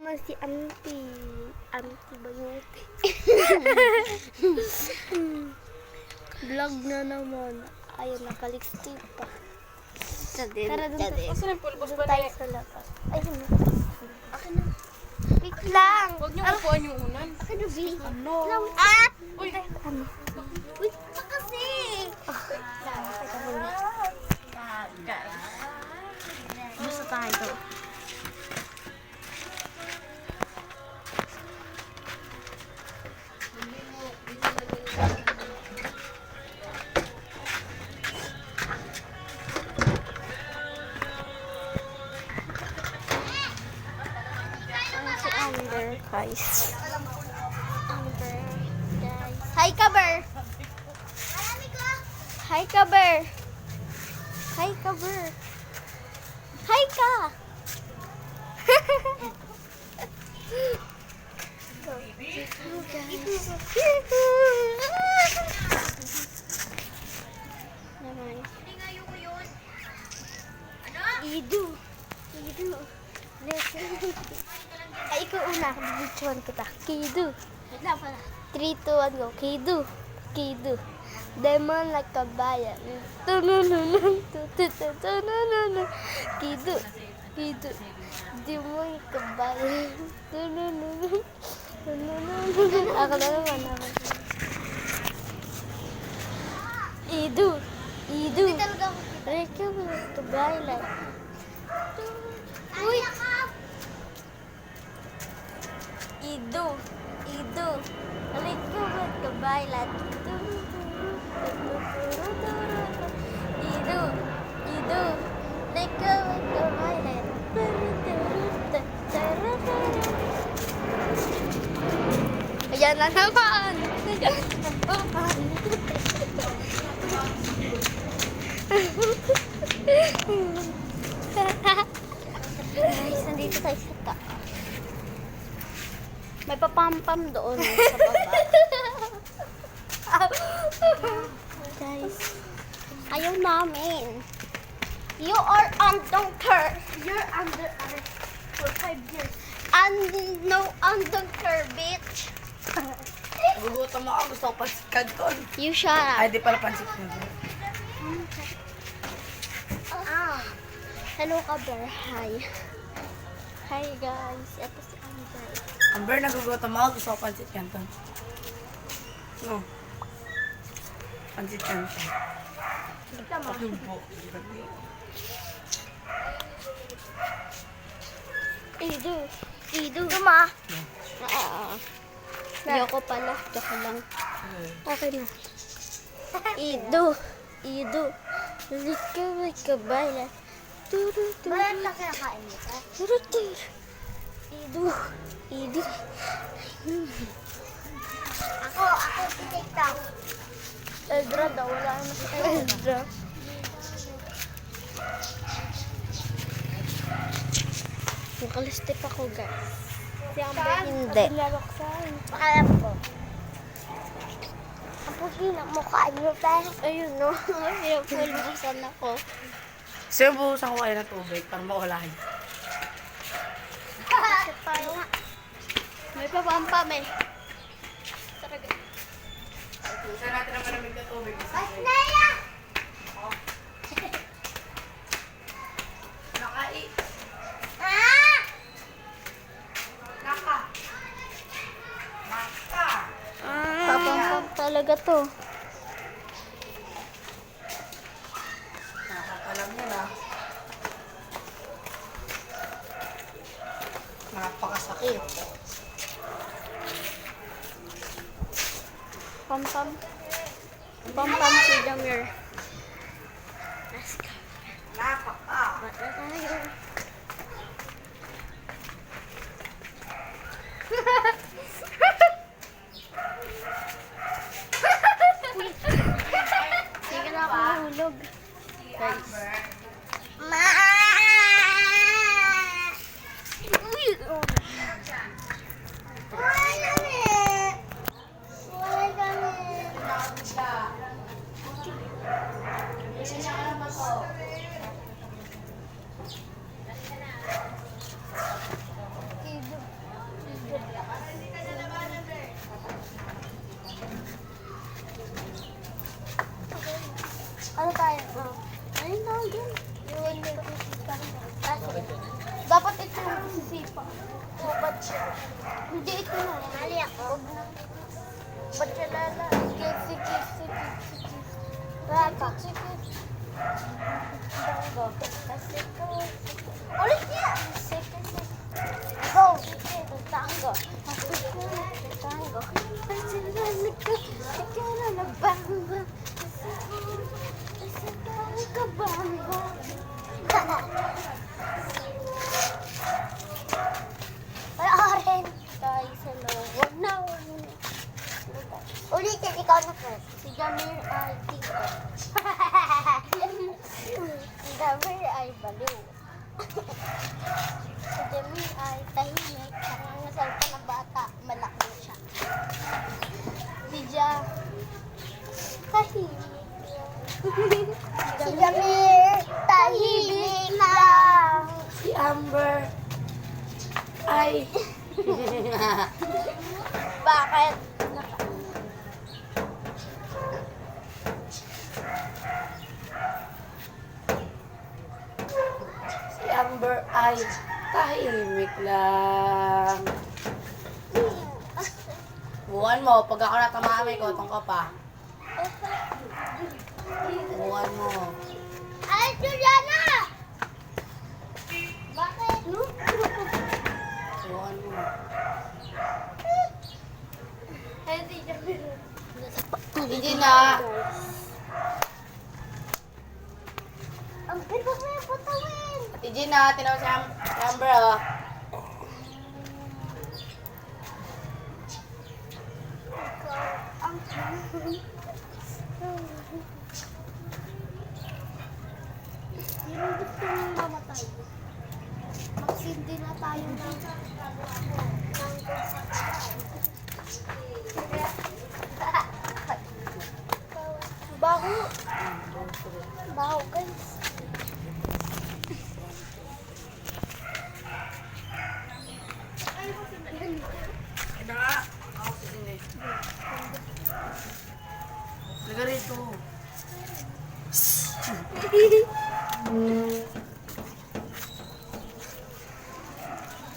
naman si Auntie. Auntie Bayote. Vlog na naman. Ayun, nakalipstick pa. Tara dun Asan ang pulbos ba tayo na? sa labas. Ayun na. Akin na. Wait lang. Huwag niyo kukuhan yung unan. Akin na, Vin. Ano? Ah! Uy! Ano? Wait pa kasi. Teka muna. Gusto tayo. Si Amber, guys. Amber, guys. Hi, Kaber! Hi, Kaber! Hi, Kaber! Hi, ka! Naman. Idu. Idu. Ay, ikaw una. Bibidyoan kita. Kidu. 3, 2, 1, go. Kidu. Kidu. Demon like a bayan. Tunununun. Tututununun. Kidu. Kidu. Demon like a bayan. Tunununun. Tunununun. Ako na naman. Idu. Idu. Reka mo like a bayan. Uy! Idu. Idu. Reka mo like a bayan. Idu. Idu. Reka mo like a bayan. Ayan na naman. Ayan na naman. Guys, nandito tayo sa taas. May papampam doon sa baba. Guys, ayaw namin. You are under. You're under for 5 years. And no under, bitch. Gugutom ako. Gusto ko pansit canton. You shut up. Ay, di pala pansit canton. Hello, Kaber. Hi. Hi, guys. Ito si Amber. Amber, nagugutom ako. Gusto ko pansit canton. No. Pansit canton. Palubo. Idu. Idu. Tama. Ayoko pala. Joke lang. Okay na. Idu. Idu. Lika baila. Turu. Bakit na kinakain mo ka? Turu. Idu. Idu. Ako si TikTok. Eldra daw. Wala na si Eldra. Nakalistip ako, guys. Si Amber hindi. Pakalam ko. Ang puti na mukha niyo, pero ayun, no? Pinapulbusan ako. Sa'yo buhusan ko kayo ng tubig para mawalahin. May papampam eh. Talaga. Buhusan natin ang malamig na tubig. Naya! Nakai. Ah! Naka. Maka. Papampam talaga to. Alam niyo na. Napakasakit. Pampam. Pampam si Jamir. Let's go. Napaka. Bata tayo. Sige na ako mahulog. Guys. Uy! Hindi ito na. Mali ako. Ba't siya lala? Sige. Raka. Sige. Tango. Ulit niya! Sige. Go! Tango. Tango. Tango. Ikaw na bamba. Ka bamba. Ay, aren. Tayo sa loob na. Ulitin, ikaw na first. Si Jamir ay tito. Si Jamir ay baliw. Si Jamir ay tahimik. Ang nasal pa ng bata, malaki siya. Si tahimik. Si Jamir, tahimik lang. Si Amber ay... Bakit? Si Amber ay tahimik lang. Buwan mo, pag ako natamaan, may kotong ka pa. Buwan mo. Ay, Juliana! Bakit? Buwan mo. Hindi na. Ang ganda mo yung putawin! Ate Gina, tinawag si Amber, oh. Ang Yung gusto mong mamatay. Magsindi na tayo ng baho. Baho, guys.